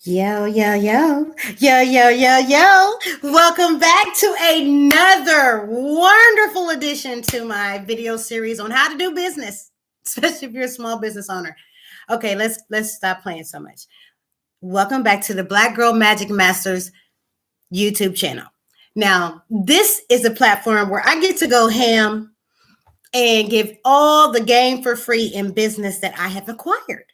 Yo. Welcome back to another wonderful addition to my video series on how to do business, especially if you're a small business owner. Okay, let's stop playing so much. Welcome back to the Black Girl Magic Masters YouTube channel. Now, this is a platform where I get to go ham and give all the game for free in business that I have acquired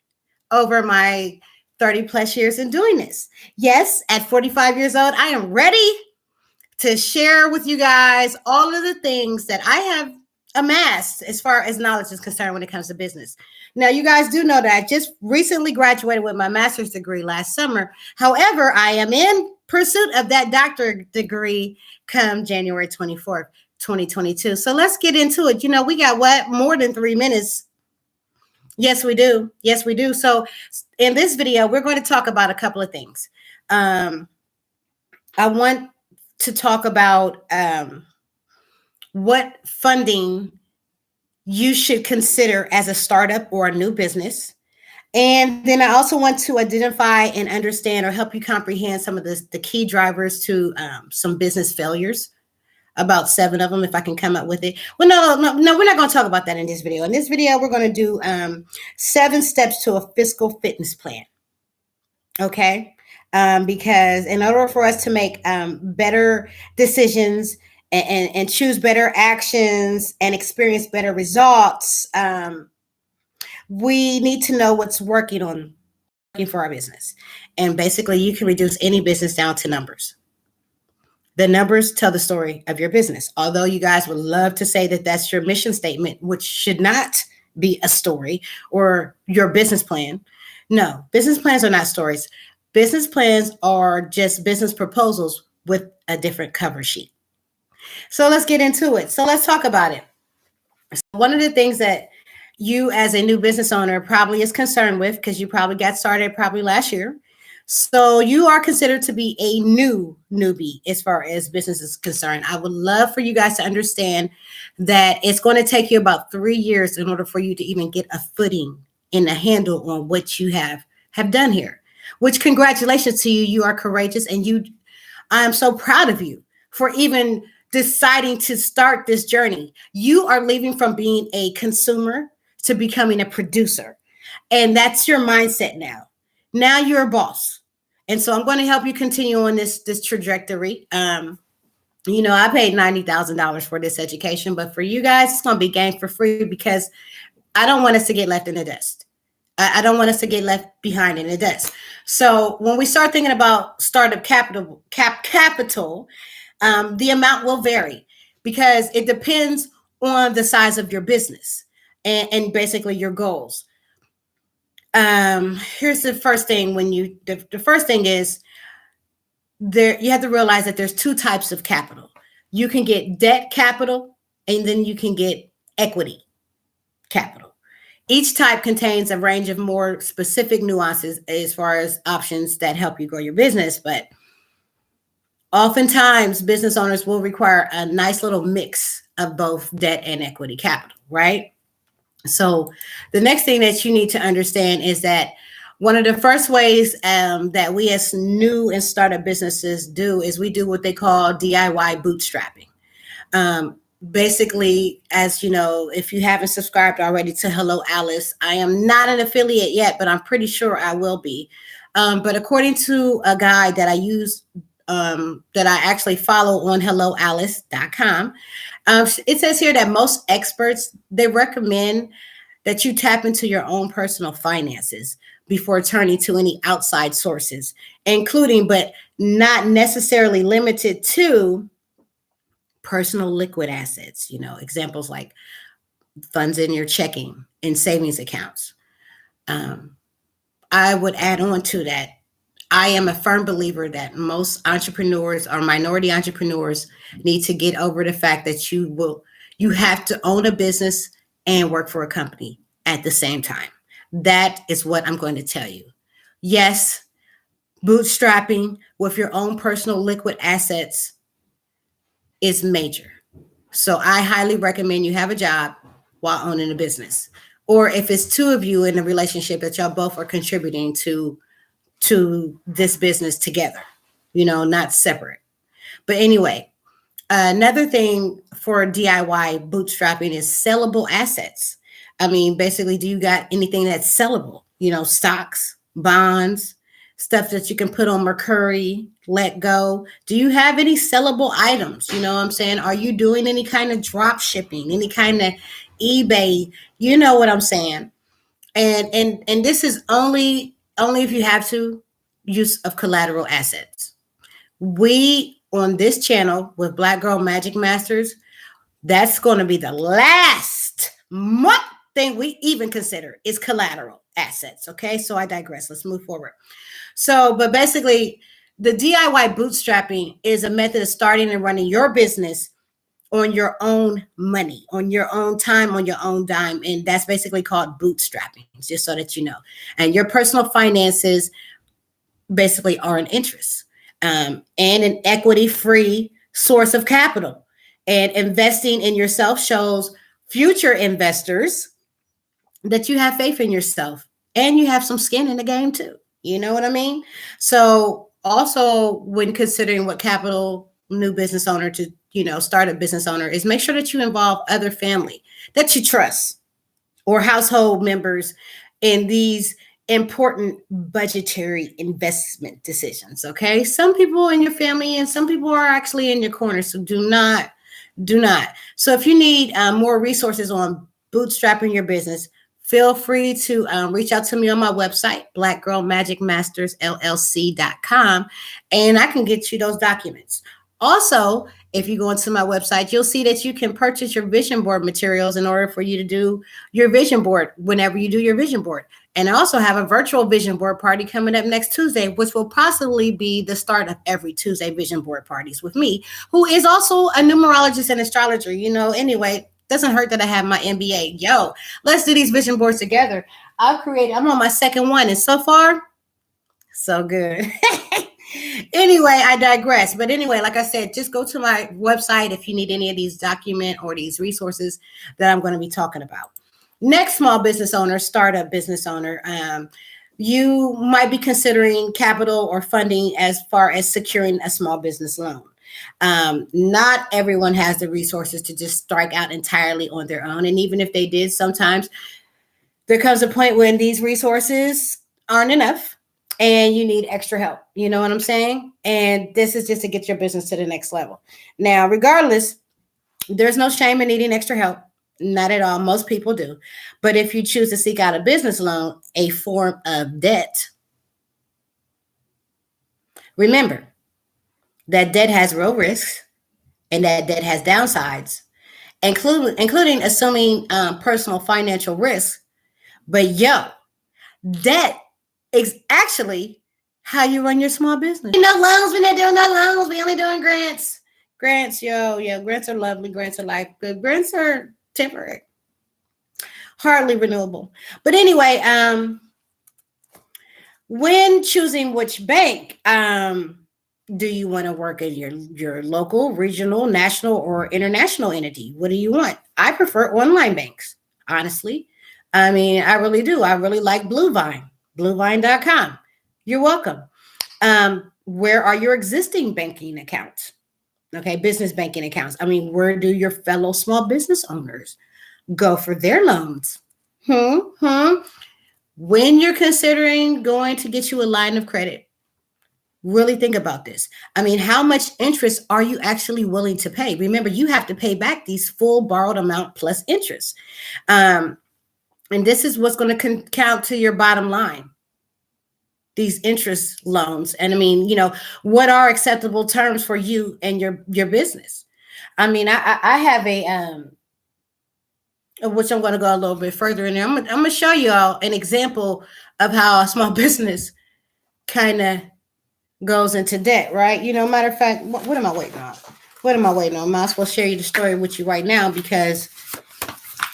over my 30 plus years in doing this. Yes, at 45 years old, I am ready to share with you guys all of the things that I have amassed as far as knowledge is concerned when it comes to business. Now, you guys do know that I just recently graduated with my master's degree last summer. However, I am in pursuit of that doctorate degree come January 24th, 2022. So let's get into it. You know, we got more than 3 minutes. Yes, we do. So in this video, we're going to talk about a couple of things. I want to talk about what funding you should consider as a startup or a new business. And then I also want to identify and understand or help you comprehend some of the key drivers to some business failures. About 7 of them, if I can come up with it. Well, no, we're not going to talk about that in this video. In this video, we're going to do 7 steps to a fiscal fitness plan. Okay? Because in order for us to make better decisions and choose better actions and experience better results, we need to know what's working for our business. And basically, you can reduce any business down to numbers. The numbers tell the story of your business. Although you guys would love to say that that's your mission statement, which should not be a story or your business plan. No, business plans are not stories. Business plans are just business proposals with a different cover sheet. So let's get into it. So let's talk about it. So one of the things that you as a new business owner probably is concerned with, because you probably got started probably last year. So you are considered to be a newbie as far as business is concerned. I would love for you guys to understand that it's going to take you about 3 years in order for you to even get a footing and a handle on what you have done here, which congratulations to you. You are courageous, and I am so proud of you for even deciding to start this journey. You are leaving from being a consumer to becoming a producer. And that's your mindset now. Now you're a boss. And so I'm going to help you continue on this trajectory. I paid $90,000 for this education, but for you guys, it's going to be game for free because I don't want us to get left in the dust. I don't want us to get left behind in the dust. So when we start thinking about startup capital, the amount will vary because it depends on the size of your business and basically your goals. Here's the first thing. The first thing is you have to realize that there's 2 types of capital. You can get debt capital, and then you can get equity capital. Each type contains a range of more specific nuances as far as options that help you grow your business. But oftentimes business owners will require a nice little mix of both debt and equity capital, right? So the next thing that you need to understand is that one of the first ways that we as new and startup businesses do is we do what they call DIY bootstrapping. Basically, as you know, if you haven't subscribed already to Hello Alice, I am not an affiliate yet, but I'm pretty sure I will be. But according to a guide that I use, that I actually follow on helloalice.com, it says here that most experts, they recommend that you tap into your own personal finances before turning to any outside sources, including but not necessarily limited to personal liquid assets. Examples like funds in your checking and savings accounts. I would add on to that. I am a firm believer that most entrepreneurs or minority entrepreneurs need to get over the fact that you have to own a business and work for a company at the same time. That is what I'm going to tell you. Yes, bootstrapping with your own personal liquid assets is major. So I highly recommend you have a job while owning a business. Or if it's 2 of you in a relationship that y'all both are contributing to to this business together, not separate. But anyway, another thing for DIY bootstrapping is sellable assets. I mean, basically, do you got anything that's sellable? Stocks, bonds, stuff that you can put on Mercury, let go. Do you have any sellable items? You know what I'm saying? Are you doing any kind of drop shipping, any kind of eBay? You know what I'm saying? And this is only if you have to use of collateral assets. We on this channel with Black Girl Magic Masters, that's going to be the last thing we even consider is collateral assets. Okay, so I digress. Let's move forward. So, but basically, the DIY bootstrapping is a method of starting and running your business on your own money, on your own time, on your own dime. And that's basically called bootstrapping, just so that you know. And your personal finances basically are an interest and an equity-free source of capital. And investing in yourself shows future investors that you have faith in yourself and you have some skin in the game too. You know what I mean? So also when considering what capital new business owner to, startup business owner is, make sure that you involve other family that you trust or household members in these important budgetary investment decisions. Okay. Some people in your family and some people are actually in your corner. So do not. So if you need more resources on bootstrapping your business, feel free to reach out to me on my website, blackgirlmagicmastersllc.com, and I can get you those documents. Also, if you go into my website, you'll see that you can purchase your vision board materials in order for you to do your vision board whenever you do your vision board. And I also have a virtual vision board party coming up next Tuesday, which will possibly be the start of every Tuesday vision board parties with me, who is also a numerologist and astrologer. Anyway, doesn't hurt that I have my MBA. Yo, let's do these vision boards together. I'm on my second one, and so far, so good. Anyway, I digress. But anyway, like I said, just go to my website if you need any of these documents or these resources that I'm going to be talking about. Next, small business owner, startup business owner, you might be considering capital or funding as far as securing a small business loan. Not everyone has the resources to just strike out entirely on their own. And even if they did, sometimes there comes a point when these resources aren't enough and you need extra help. You know what I'm saying? And this is just to get your business to the next level. Now, regardless, there's no shame in needing extra help. Not at all. Most people do. But if you choose to seek out a business loan, a form of debt, remember that debt has real risks and that debt has downsides, including assuming personal financial risks. But debt is actually how you run your small business. No loans, we're not doing no loans. We only doing grants. Grants, grants are lovely. Grants are life. Good. Grants are temporary, hardly renewable. But anyway, when choosing which bank, do you want to work in your local, regional, national, or international entity? What do you want? I prefer online banks, honestly. I mean, I really do. I really like Bluevine, bluevine.com. You're welcome. Where are your existing banking accounts? Okay, business banking accounts. I mean, where do your fellow small business owners go for their loans? When you're considering going to get you a line of credit, really think about this. I mean, how much interest are you actually willing to pay? Remember, you have to pay back these full borrowed amount plus interest. And this is what's going to count to your bottom line, these interest loans. And I mean, what are acceptable terms for you and your business? I mean, I have which I'm going to go a little bit further in there. I'm going to show you all an example of how a small business kind of goes into debt, right? Matter of fact, what am I waiting on? I might as well share you the story with you right now, because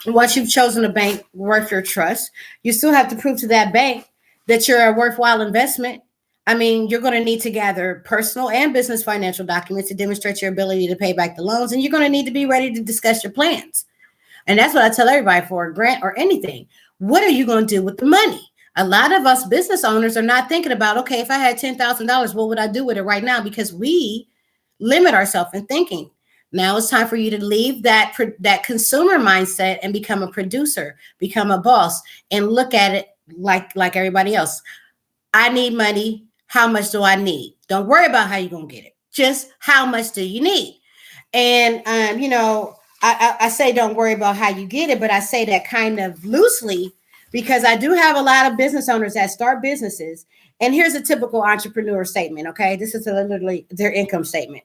once you've chosen a bank worth your trust, you still have to prove to that bank that you're a worthwhile investment. I mean, you're going to need to gather personal and business financial documents to demonstrate your ability to pay back the loans, and you're going to need to be ready to discuss your plans. And that's what I tell everybody for a grant or anything. What are you going to do with the money? A lot of us business owners are not thinking about, okay, if I had $10,000, what would I do with it right now? Because we limit ourselves in thinking. Now it's time for you to leave that consumer mindset and become a producer, become a boss, and look at it like everybody else. I need money. How much do I need? Don't worry about how you're going to get it. Just how much do you need? And, I say don't worry about how you get it, but I say that kind of loosely because I do have a lot of business owners that start businesses. And here's a typical entrepreneur statement, okay? This is literally their income statement.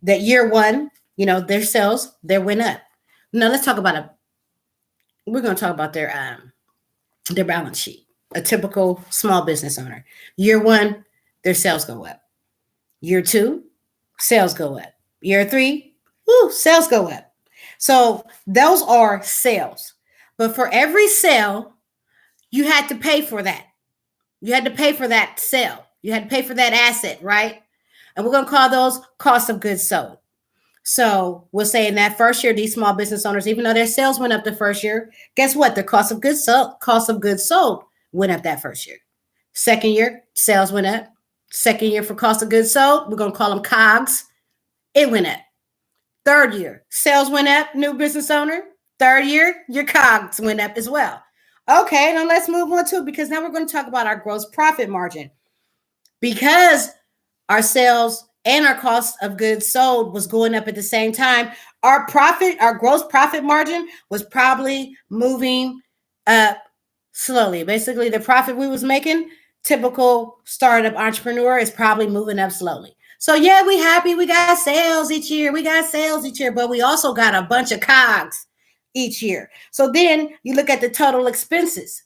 That year one, their sales, they went up. Now let's talk about we're going to talk about their balance sheet. A typical small business owner. Year one, their sales go up. Year two, sales go up. Year three, sales go up. So those are sales. But for every sale, you had to pay for that. You had to pay for that sale. You had to pay for that asset, right? And we're going to call those cost of goods sold. So we'll say in that first year, these small business owners, even though their sales went up the first year, guess what? Their cost of goods sold went up that first year. Second year, sales went up. Second year for cost of goods sold, we're going to call them COGS. It went up. Third year, sales went up, new business owner. Third year, your COGS went up as well. Okay, now let's move on to, because now we're going to talk about our gross profit margin. Because our sales and our cost of goods sold was going up at the same time, our gross profit margin was probably moving up slowly. Basically, the profit we was making, typical startup entrepreneur, is probably moving up slowly. So yeah, we happy we got sales each year. But we also got a bunch of COGS each year. So then you look at the total expenses.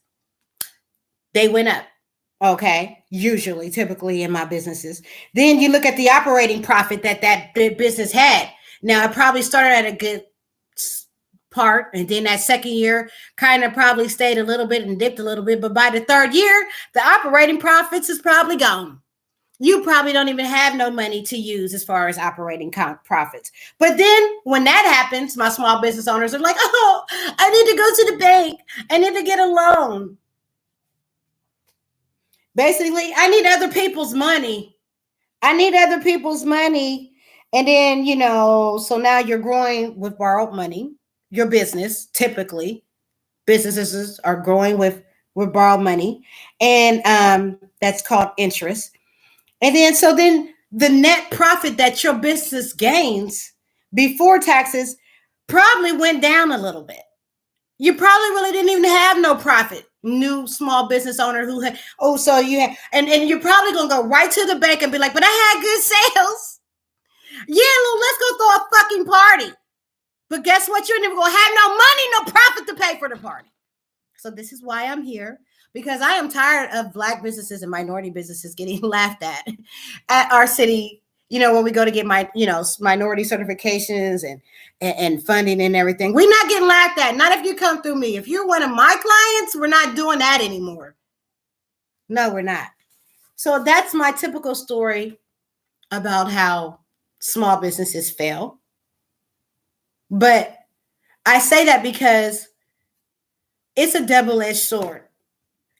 They went up. Okay, typically in my businesses. Then you look at the operating profit that business had. Now, it probably started at a good part, and then that second year kind of probably stayed a little bit and dipped a little bit. But by the third year, the operating profits is probably gone. You probably don't even have no money to use as far as operating profits. But then when that happens, my small business owners are like, oh, I need to go to the bank. I need to get a loan. Basically, I need other people's money. And then, so now you're growing with borrowed money. Your business, typically, businesses are growing with borrowed money. And that's called interest. And then the net profit that your business gains before taxes probably went down a little bit. You probably really didn't even have no profit. New small business owner who had, and you're probably going to go right to the bank and be like, but I had good sales. Yeah, let's go throw a fucking party. But guess what? You're never going to have no money, no profit to pay for the party. So this is why I'm here, because I am tired of Black businesses and minority businesses getting laughed at our city. When we go to get minority certifications and funding and everything, we're not getting laughed at. Not if you come through me. If you're one of my clients, we're not doing that anymore. No, we're not. So that's my typical story about how small businesses fail. But I say that because it's a double-edged sword.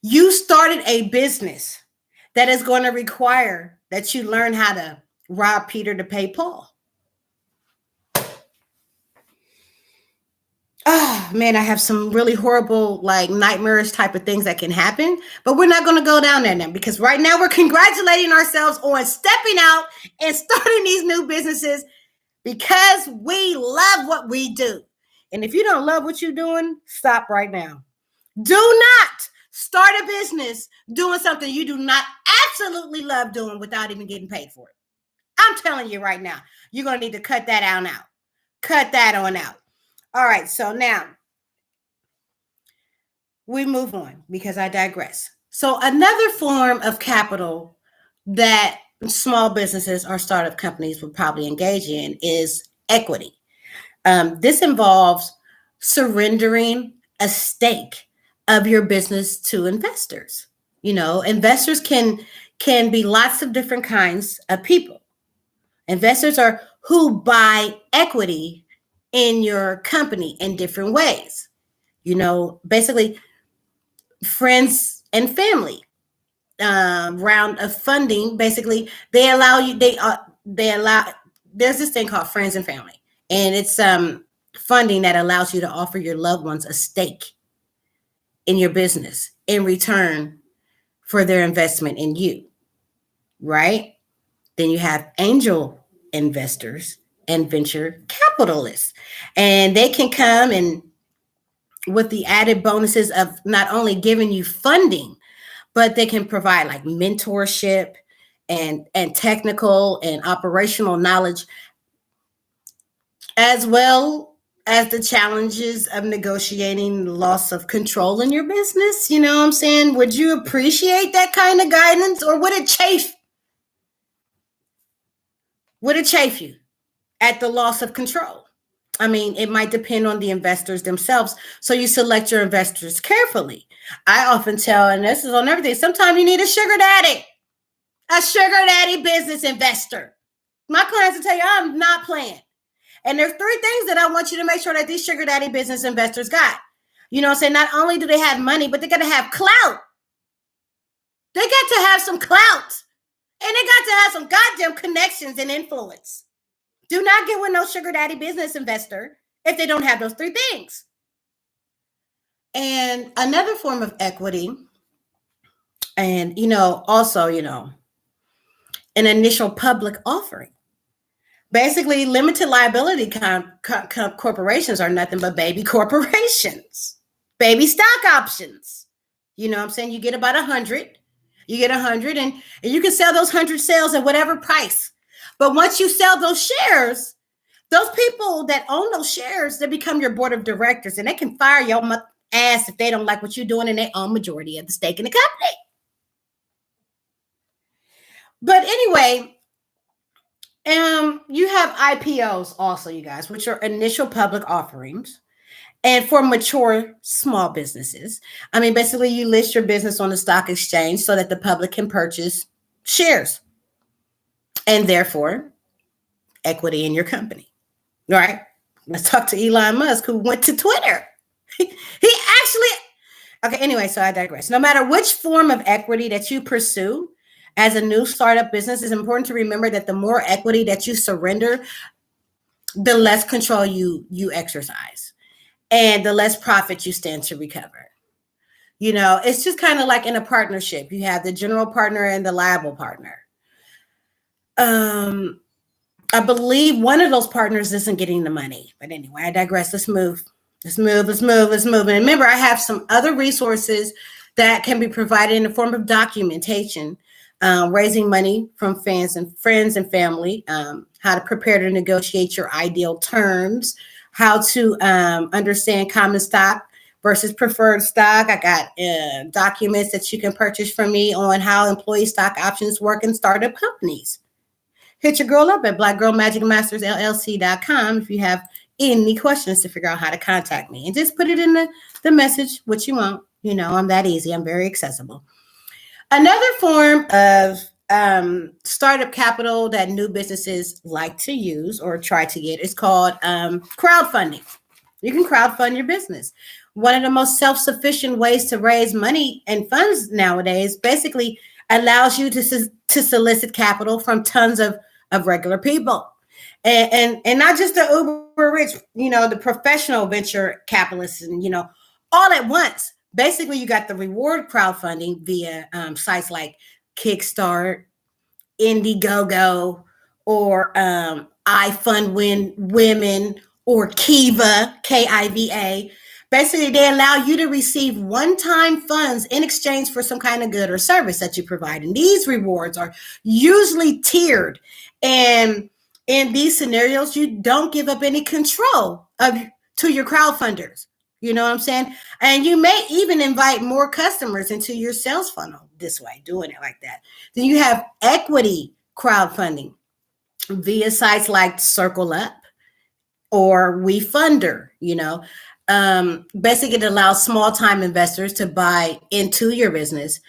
You started a business that is going to require that you learn how to rob Peter to pay Paul. Oh, man, I have some really horrible, nightmarish type of things that can happen. But we're not going to go down there now, because right now we're congratulating ourselves on stepping out and starting these new businesses because we love what we do. And if you don't love what you're doing, stop right now. Do not start a business doing something you do not absolutely love doing without even getting paid for it. I'm telling you right now, you're going to need to cut that on out. Cut that on out. All right, so now we move on because I digress. So another form of capital that small businesses or startup companies would probably engage in is equity. This involves surrendering a stake of your business to investors. Investors can be lots of different kinds of people. Investors are who buy equity in your company in different ways. Basically, friends and family round of funding. Basically, they allow you. They allow. There's this thing called friends and family, and it's funding that allows you to offer your loved ones a stake in your business in return for their investment in you, right? Then you have angel investors and venture capitalists, and they can come and with the added bonuses of not only giving you funding, but they can provide like mentorship and technical and operational knowledge, as well as the challenges of negotiating loss of control in your business. You know what I'm saying? Would you appreciate that kind of guidance, or would it chafe? Would it chafe you at the loss of control? I mean, it might depend on the investors themselves. So you select your investors carefully. I often tell, and this is on everything, sometimes you need a sugar daddy business investor. My clients will tell you, I'm not playing. And there's 3 things that I want you to make sure that these sugar daddy business investors got. You know what I'm saying? Not only do they have money, but they got to have clout. They got to have some clout. And they got to have some goddamn connections and influence. Do not get with no sugar daddy business investor if they don't have those 3 things. And another form of equity, and, also, an initial public offering. Basically, limited liability corporations are nothing but baby corporations, baby stock options. You know what I'm saying? You get about 100. You get 100 and you can sell those 100 shares at whatever price. But once you sell those shares, those people that own those shares, they become your board of directors, and they can fire your ass if they don't like what you're doing and they own majority of the stake in the company. But anyway, you have IPOs also, you guys, which are initial public offerings. And for mature small businesses, I mean, basically you list your business on the stock exchange so that the public can purchase shares and therefore equity in your company. All right. Let's talk to Elon Musk, who went to Twitter. Anyway, so I digress. No matter which form of equity that you pursue as a new startup business, it's important to remember that the more equity that you surrender, the less control you exercise and the less profit you stand to recover. It's just kind of like in a partnership. You have the general partner and the liable partner. I believe one of those partners isn't getting the money. But anyway, I digress. Let's move. And remember, I have some other resources that can be provided in the form of documentation, raising money from fans and friends and family, how to prepare to negotiate your ideal terms, how to understand common stock versus preferred stock. I got documents that you can purchase from me on how employee stock options work in startup companies. Hit your girl up at blackgirlmagicmastersllc.com if you have any questions to figure out how to contact me. And just put it in the message, what you want. I'm that easy. I'm very accessible. Another form of startup capital that new businesses like to use or try to get is called crowdfunding. You can crowdfund your business. One of the most self-sufficient ways to raise money and funds nowadays basically allows you to solicit capital from tons of regular people. And not just the uber rich, the professional venture capitalists and, all at once. Basically, you got the reward crowdfunding via sites like Kickstart, Indiegogo, or iFundWomen, or Kiva, Kiva. Basically, they allow you to receive one-time funds in exchange for some kind of good or service that you provide. And these rewards are usually tiered. And in these scenarios, you don't give up any control to your crowdfunders. You know what I'm saying? And you may even invite more customers into your sales funnel this way, doing it like that. Then you have equity crowdfunding via sites like Circle Up or WeFunder. Basically, it allows small-time investors to buy into your business,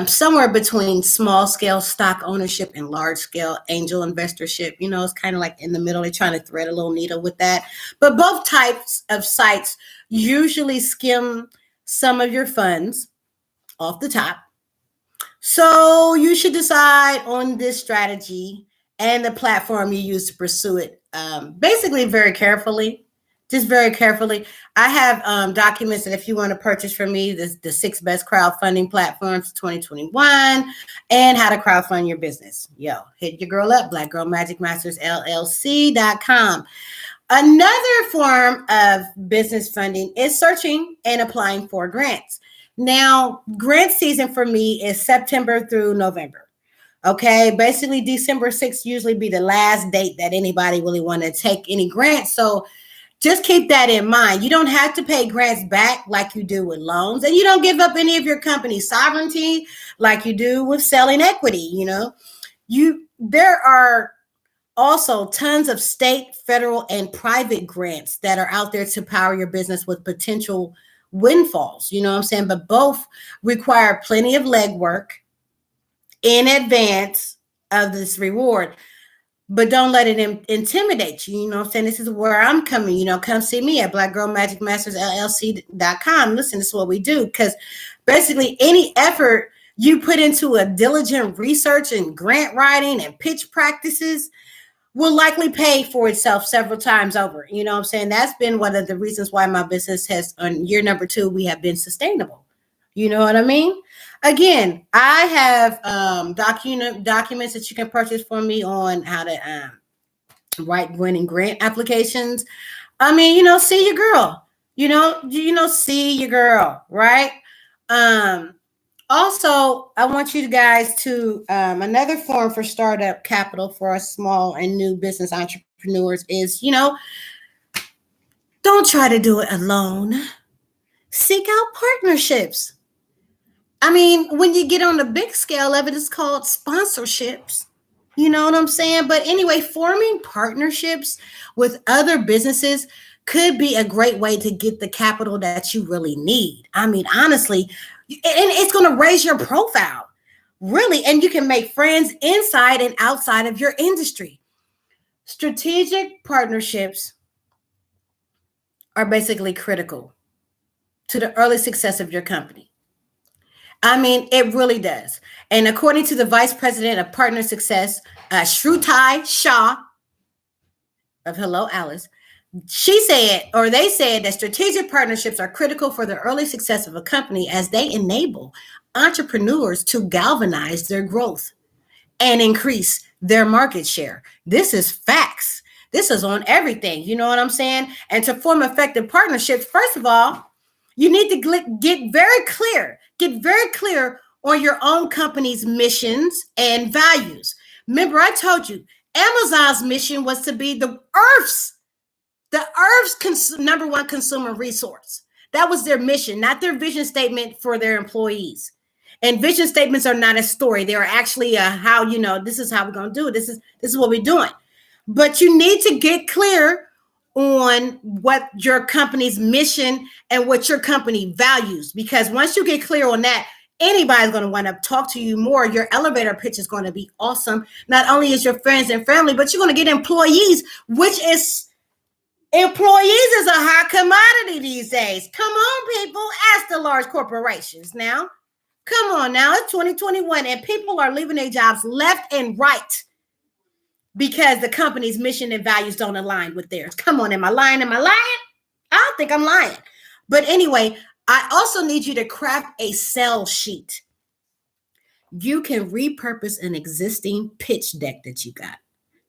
somewhere between small-scale stock ownership and large-scale angel investorship. It's kind of like in the middle. They're trying to thread a little needle with that. But both types of sites usually skim some of your funds off the top. So you should decide on this strategy and the platform you use to pursue it. Basically, very carefully, just very carefully. I have documents that if you want to purchase from me, the 6 best crowdfunding platforms 2021 and how to crowdfund your business. Yo, hit your girl up, blackgirlmagicmastersllc.com. Another form of business funding is searching and applying for grants. Now, grant season for me is September through November. Okay, basically December 6th usually be the last date that anybody really want to take any grants. So just keep that in mind. You don't have to pay grants back like you do with loans, and you don't give up any of your company's sovereignty like you do with selling equity. There are also tons of state, federal, and private grants that are out there to power your business with potential windfalls. You know what I'm saying? But both require plenty of legwork in advance of this reward. But don't let it intimidate you. You know what I'm saying? This is where I'm coming. Come see me at blackgirlmagicmastersllc.com. Listen, this is what we do. Because basically any effort you put into a diligent research and grant writing and pitch practices will likely pay for itself several times over. You know what I'm saying? That's been one of the reasons why my business has, on year number 2, we have been sustainable. You know what I mean? Again, I have documents that you can purchase from me on how to write winning grant applications. I mean, see your girl. See your girl, right? Also, I want you guys to, another form for startup capital for us small and new business entrepreneurs is, don't try to do it alone. Seek out partnerships. I mean, when you get on the big scale of it, it's called sponsorships. You know what I'm saying? But anyway, forming partnerships with other businesses could be a great way to get the capital that you really need. I mean, honestly, and it's going to raise your profile, really. And you can make friends inside and outside of your industry. Strategic partnerships are basically critical to the early success of your company. I mean, it really does. And according to the Vice President of Partner Success, Shruti Shah of Hello Alice, they said that strategic partnerships are critical for the early success of a company as they enable entrepreneurs to galvanize their growth and increase their market share. This is facts. This is on everything. You know what I'm saying? And to form effective partnerships, first of all, you need to get very clear on your own company's missions and values. Remember, I told you Amazon's mission was to be the Earth's number one consumer resource. That was their mission, not their vision statement for their employees. And vision statements are not a story. They are actually how, this is how we're going to do it. This is what we're doing. But you need to get clear on what your company's mission and what your company values. Because once you get clear on that, anybody's going to want to talk to you more. Your elevator pitch is going to be awesome. Not only is your friends and family, but you're going to get employees, employees is a hot commodity these days. Come on, people. Ask the large corporations now. Come on now. It's 2021 and people are leaving their jobs left and right because the company's mission and values don't align with theirs. Come on. Am I lying? I don't think I'm lying. But anyway, I also need you to craft a sell sheet. You can repurpose an existing pitch deck that you got,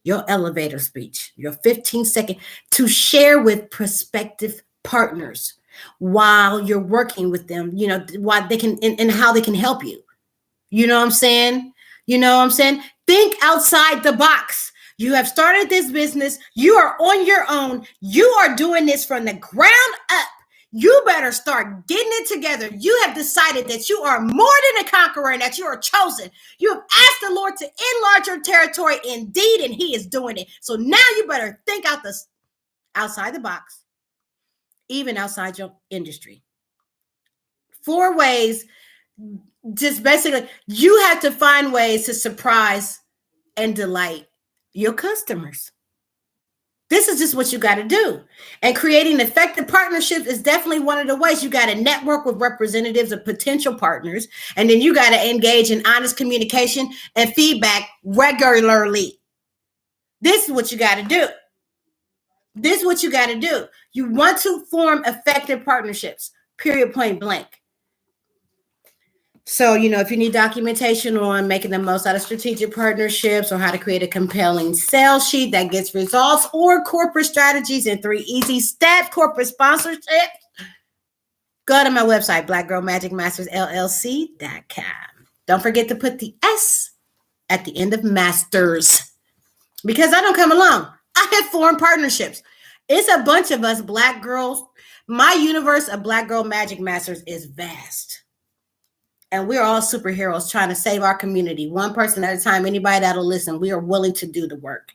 your elevator speech, your 15-second, to share with prospective partners while you're working with them, why they can and how they can help you. You know what I'm saying? Think outside the box. You have started this business. You are on your own. You are doing this from the ground up. You better start getting it together. You have decided that you are more than a conqueror and that you are chosen. You have asked the Lord to enlarge your territory indeed, and he is doing it. So now you better think outside the box, even outside your industry. 4 ways, just basically, you have to find ways to surprise and delight your customers. This is just what you got to do. And creating effective partnerships is definitely one of the ways. You got to network with representatives of potential partners. And then you got to engage in honest communication and feedback regularly. This is what you got to do. This is what you got to do. You want to form effective partnerships, period, point blank. So, if you need documentation on making the most out of strategic partnerships or how to create a compelling sales sheet that gets results or corporate strategies in 3 easy steps, corporate sponsorship, go to my website, blackgirlmagicmastersllc.com. Don't forget to put the S at the end of masters because I don't come along. I have formed partnerships. It's a bunch of us Black girls. My universe of Black Girl Magic Masters is vast. And we're all superheroes trying to save our community. One person at a time, anybody that'll listen, we are willing to do the work.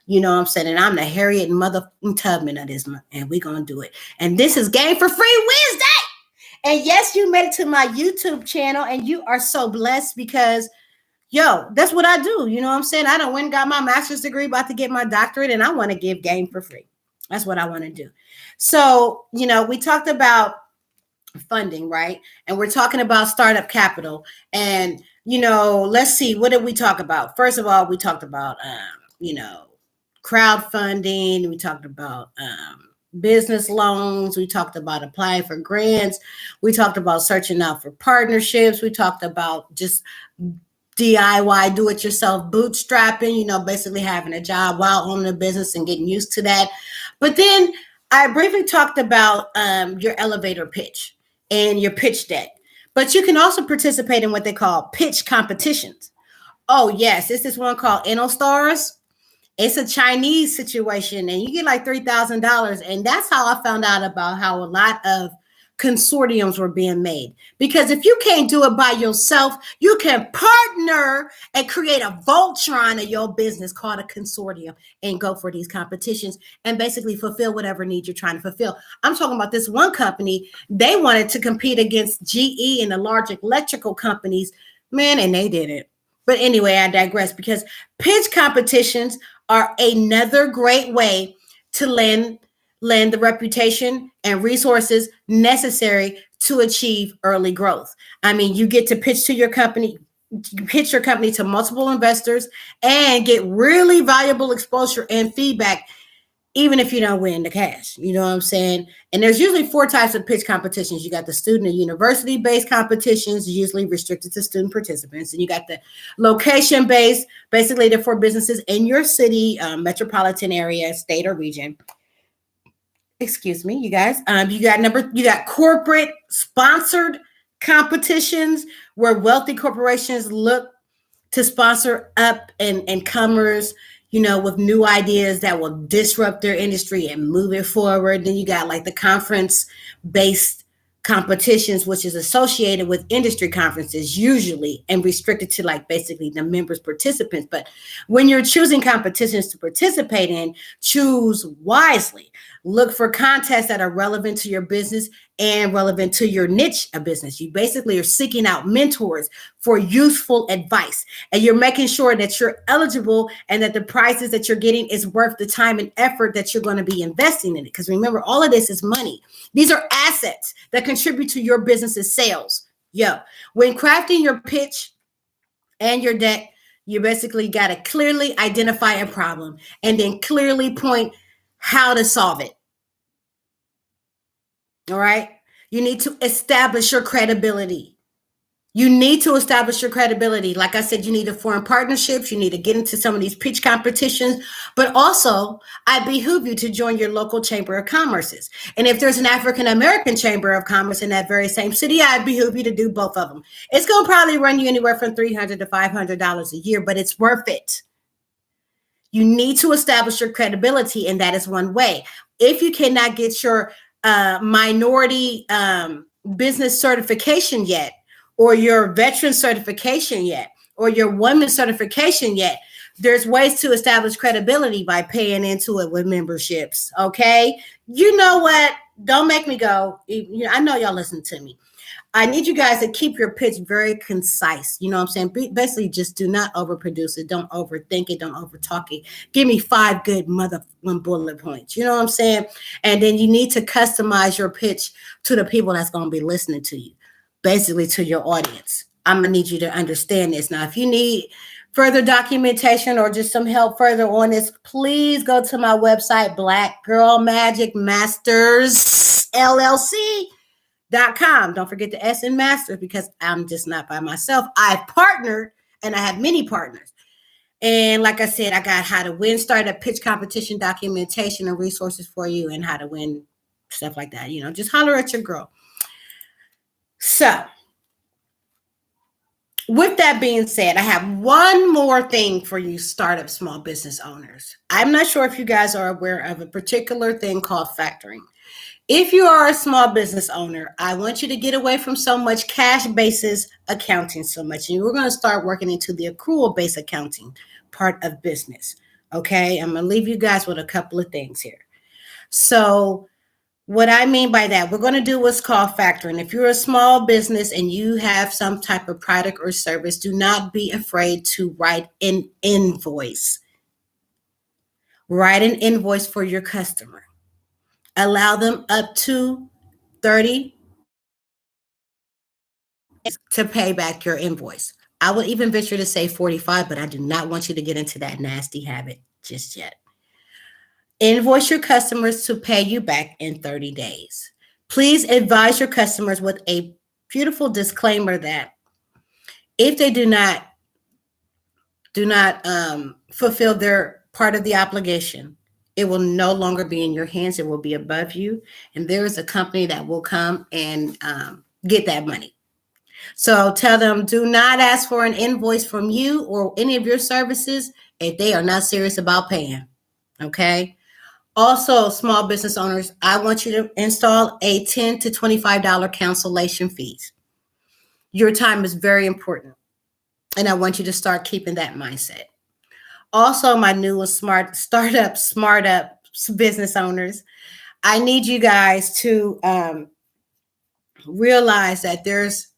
You know what I'm saying? And I'm the Harriet and Mother Tubman of this month, and we're going to do it. And this is Game for Free Wednesday. And yes, you made it to my YouTube channel, and you are so blessed because, that's what I do. You know what I'm saying? I done went and got my master's degree, about to get my doctorate, and I want to give game for free. That's what I want to do. So, we talked about funding, right? And we're talking about startup capital. And, let's see, what did we talk about? First of all, we talked about, crowdfunding. We talked about business loans. We talked about applying for grants. We talked about searching out for partnerships. We talked about just DIY, do-it-yourself bootstrapping, basically having a job while owning a business and getting used to that. But then I briefly talked about your elevator pitch and your pitch deck. But you can also participate in what they call pitch competitions. Oh, yes. This is one called InnoStars. It's a Chinese situation, and you get like $3,000. And that's how I found out about how a lot of consortiums were being made. Because if you can't do it by yourself, you can partner and create a Voltron of your business called a consortium and go for these competitions and basically fulfill whatever need you're trying to fulfill. I'm talking about this one company. They wanted to compete against GE and the large electrical companies, man, and they did it. But anyway, I digress because pitch competitions are another great way to lend the reputation and resources necessary to achieve early growth. I mean, you get to pitch to your company, pitch your company to multiple investors and get really valuable exposure and feedback, even if you don't win the cash. You know what I'm saying? And there's usually 4 types of pitch competitions. You got the student and university-based competitions, usually restricted to student participants. And you got the location-based, basically they're for businesses in your city, metropolitan area, state, or region. Excuse me, you guys. You got corporate sponsored competitions where wealthy corporations look to sponsor up and comers, with new ideas that will disrupt their industry and move it forward. Then you got like the conference-based competitions, which is associated with industry conferences usually and restricted to like basically the members participants. But when you're choosing competitions to participate in, choose wisely. Look for contests that are relevant to your business and relevant to your niche of business. You basically are seeking out mentors for useful advice, and you're making sure that you're eligible and that the prizes that you're getting is worth the time and effort that you're going to be investing in it. Because remember, all of this is money. These are assets that contribute to your business's sales. When crafting your pitch and your deck, you basically got to clearly identify a problem and then clearly point how to solve it. All right. You need to establish your credibility. Like I said, you need to form partnerships. You need to get into some of these pitch competitions, but also I behoove you to join your local chamber of commerces. And if there's an African-American chamber of commerce in that very same city, I behoove you to do both of them. It's going to probably run you anywhere from $300 to $500 a year, but it's worth it. You need to establish your credibility, and that is one way. If you cannot get your minority business certification yet, or your veteran certification yet, or your woman certification yet, there's ways to establish credibility by paying into it with memberships, okay? You know what? Don't make me go. I know y'all listen to me. I need you guys to keep your pitch very concise. You know what I'm saying? Basically, just do not overproduce it. Don't overthink it. Don't overtalk it. Give me 5 good bullet points. You know what I'm saying? And then you need to customize your pitch to the people that's going to be listening to you, basically to your audience. I'm going to need you to understand this. Now, if you need further documentation or just some help further on this, please go to my website, Black Girl Magic Masters LLC.com. Don't forget the S in Masters, because I'm just not by myself. I've partnered, and I have many partners. And like I said, I got how to win startup pitch competition documentation and resources for you, and how to win stuff like that. You know, just holler at your girl. So with that being said, I have one more thing for you startup small business owners. I'm not sure if you guys are aware of a particular thing called factoring. If you are a small business owner, I want you to get away from so much cash basis accounting so much. And we're going to start working into the accrual based accounting part of business. Okay, I'm going to leave you guys with a couple of things here. So what I mean by that, we're going to do what's called factoring. If you're a small business and you have some type of product or service, do not be afraid to write an invoice. Write an invoice for your customer. Allow them up to 30 to pay back your invoice. I would even venture to say 45, but I do not want you to get into that nasty habit just yet. Invoice your customers to pay you back in 30 days. Please advise your customers with a beautiful disclaimer that if they do not fulfill their part of the obligation, it will no longer be in your hands. It will be above you. And there is a company that will come and get that money. So tell them, do not ask for an invoice from you or any of your services if they are not serious about paying. Okay. Also, small business owners, I want you to install a $10 to $25 cancellation fees. Your time is very important, and I want you to start keeping that mindset. Also, my newest smart up business owners, I need you guys to realize that there's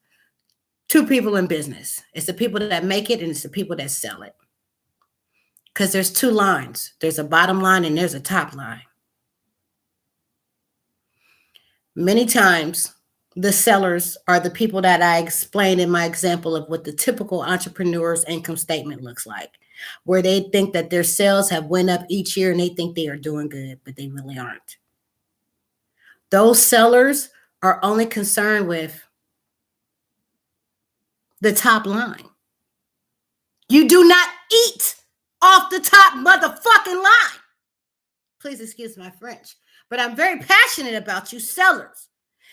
2 people in business. It's the people that make it, and it's the people that sell it. Because there's 2 lines. There's a bottom line and there's a top line. Many times, the sellers are the people that I explained in my example of what the typical entrepreneur's income statement looks like, where they think that their sales have went up each year and they think they are doing good, but they really aren't. Those sellers are only concerned with the top line. You do not eat off the top motherfucking line. Please excuse my French, but I'm very passionate about you sellers.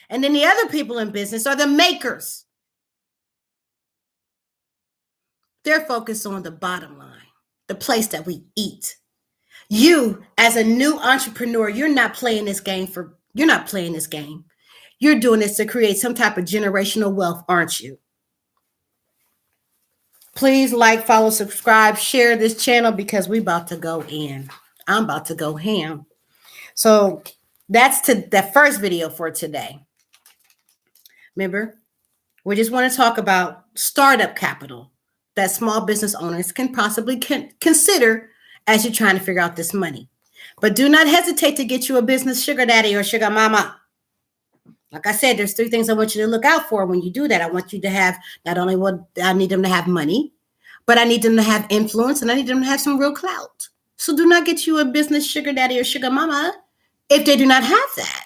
And then the other people in business are the makers. They're focused on the bottom line, the place that we eat. You, as a new entrepreneur, you're not playing this game. You're doing this to create some type of generational wealth, aren't you? Please like, follow, subscribe, share this channel, because we about to go in. I'm about to go ham. So that's the first video for today. Remember, we just want to talk about startup capital that small business owners can possibly consider as you're trying to figure out this money. But do not hesitate to get you a business sugar daddy or sugar mama. Like I said, there's 3 things I want you to look out for when you do that. I want you to have not only what I need them to have money, but I need them to have influence, and I need them to have some real clout. So do not get you a business sugar daddy or sugar mama if they do not have that.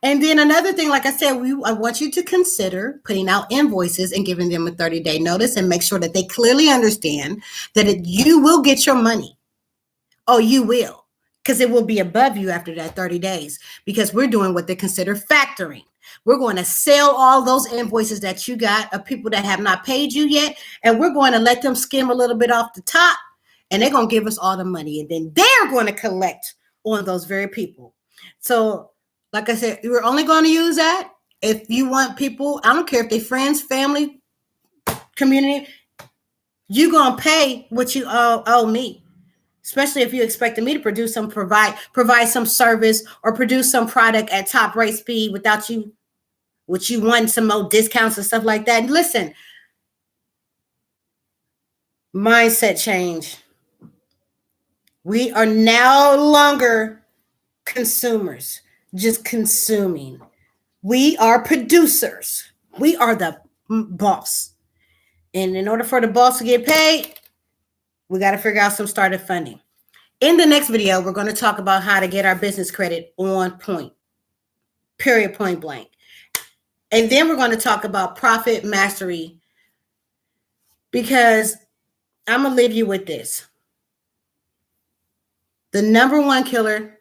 And then another thing, like I said, I want you to consider putting out invoices and giving them a 30-day notice, and make sure that they clearly understand that you will get your money. Oh, you will, because it will be above you after that 30 days, because we're doing what they consider factoring. We're going to sell all those invoices that you got of people that have not paid you yet, and we're going to let them skim a little bit off the top, and they're going to give us all the money, and then they're going to collect on those very people. So like I said, you're only going to use that if you want people, I don't care if they're friends, family, community, you're going to pay what you owe me. Especially if you expected me to provide some service or produce some product at top rate speed without you which you want some more discounts and stuff like that. Listen, mindset change. We are no longer consumers, just consuming. We are producers. We are the boss. And in order for the boss to get paid, we got to figure out some startup funding. In the next video, we're going to talk about how to get our business credit on point, period, point blank. And then we're going to talk about profit mastery, because I'm going to leave you with this. The number one killer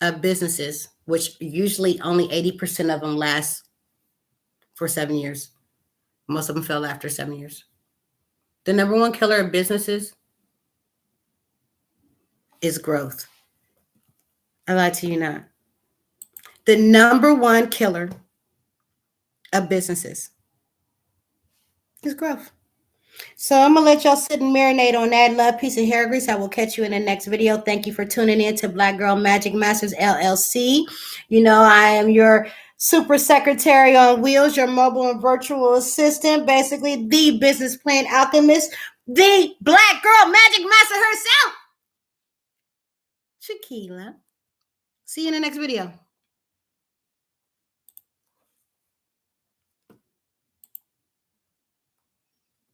of businesses, which usually only 80% of them last for 7 years. Most of them fail after 7 years. The number one killer of businesses is growth. I lie to you not. The number one killer of businesses is growth. So I'm going to let y'all sit and marinate on that. Love, peace, and hair grease. I will catch you in the next video. Thank you for tuning in to Black Girl Magic Masters, LLC. You know, I am your super secretary on wheels, your mobile and virtual assistant, basically the business plan alchemist, the Black Girl Magic Master herself, Shaquila. See you in the next video.